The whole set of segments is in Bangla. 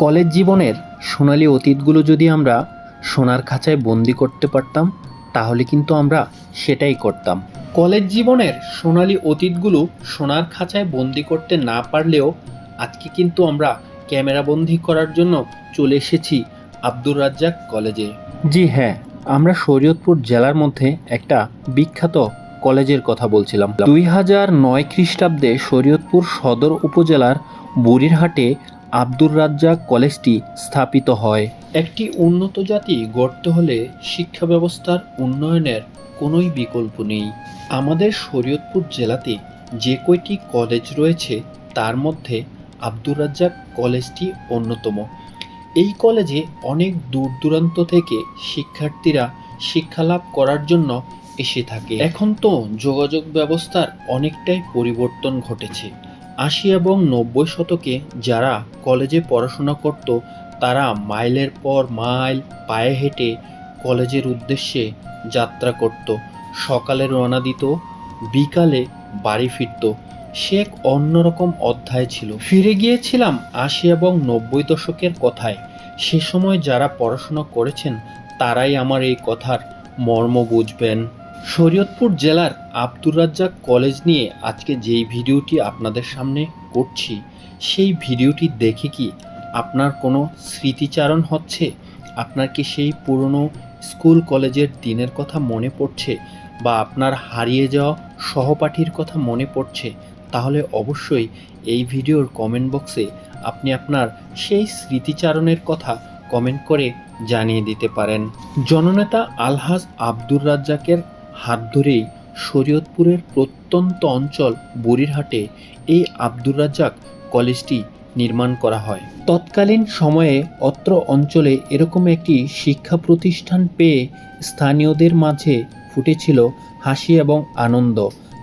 কলেজ জীবনের সোনালি অতীতগুলো যদি আমরা সোনার খাঁচায় বন্দি করতে পারতাম তাহলে কিন্তু আমরা সেটাই করতাম। কলেজ জীবনের সোনালি অতীতগুলো সোনার খাঁচায় বন্দি করতে না পারলেও আজকে কিন্তু আমরা ক্যামেরাবন্দি করার জন্য চলে এসেছি আব্দুর রাজ্জাক কলেজে। জি হ্যাঁ, আমরা শরীয়তপুর জেলার মধ্যে একটা বিখ্যাত কলেজের কথা বলছিলাম। 2009 খ্রিস্টাব্দে শরীয়তপুর সদর উপজেলার বুড়িরহাটে আব্দুর রাজ্জাক কলেজটি স্থাপিত হয়। একটি উন্নত জাতি গড়তে হলে শিক্ষা ব্যবস্থার উন্নয়নের কোনোই বিকল্প নেই। আমাদের শরীয়তপুর জেলাতে যে কয়টি কলেজ রয়েছে তার মধ্যে আব্দুর রাজ্জাক কলেজটি অন্যতম। এই কলেজে অনেক দূর দূরান্ত থেকে শিক্ষার্থীরা শিক্ষালাভ করার জন্য এসে থাকে। এখন তো যোগাযোগ ব্যবস্থার অনেকটাই পরিবর্তন ঘটেছে। 80 এবং 90 শতকে যারা কলেজে পড়াশোনা করত তারা মাইলের পর মাইল পায়ে হেঁটে কলেজের উদ্দেশ্যে যাত্রা করত। সকালে রওনা দিত, বিকালে বাড়ি ফিরত। সে এক অন্যরকম অধ্যায় ছিল। ফিরে গিয়েছিলাম 80 এবং 90 দশকের কথায়। সে সময় যারা পড়াশোনা করেছেন তারাই আমার এই কথার মর্ম বুঝবেন। শরীয়তপুর জেলার আব্দুর রাজ্জাক কলেজ নিয়ে আজকে যেই ভিডিওটি আপনাদের সামনে করছি, সেই ভিডিওটি দেখে কি আপনার কোনো স্মৃতিচারণ হচ্ছে? আপনার কি সেই পুরনো স্কুল কলেজের দিনের কথা মনে পড়ছে, বা আপনার হারিয়ে যাওয়া সহপাঠীর কথা মনে পড়ছে? তাহলে অবশ্যই এই ভিডিওর কমেন্ট বক্সে আপনি আপনার সেই স্মৃতিচারণের কথা কমেন্ট করে জানিয়ে দিতে পারেন। জননেতা আলহাজ আব্দুর রাজ্জাকের হাত ধরেই শরীয়তপুরের প্রত্যন্ত অঞ্চল বুড়িরহাটে এই আব্দুর রাজ্জাক কলেজটি নির্মাণ করা হয়। তৎকালীন সময়ে অত্র অঞ্চলে এরকম একটি শিক্ষা প্রতিষ্ঠান পেয়ে স্থানীয়দের মাঝে ফুটেছিল হাসি এবং আনন্দ।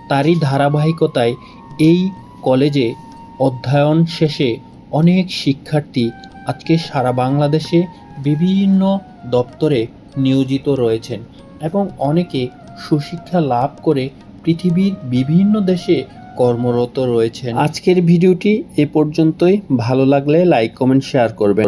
তারই ধারাবাহিকতায় এই কলেজে অধ্যয়ন শেষে অনেক শিক্ষার্থী আজকে সারা বাংলাদেশে বিভিন্ন দপ্তরে নিয়োজিত রয়েছেন এবং অনেকে সুশিক্ষা লাভ করে পৃথিবীর বিভিন্ন দেশে কর্মরত রয়েছেন। আজকের ভিডিওটি এ পর্যন্তই। ভালো লাগলে লাইক, কমেন্ট, শেয়ার করবেন।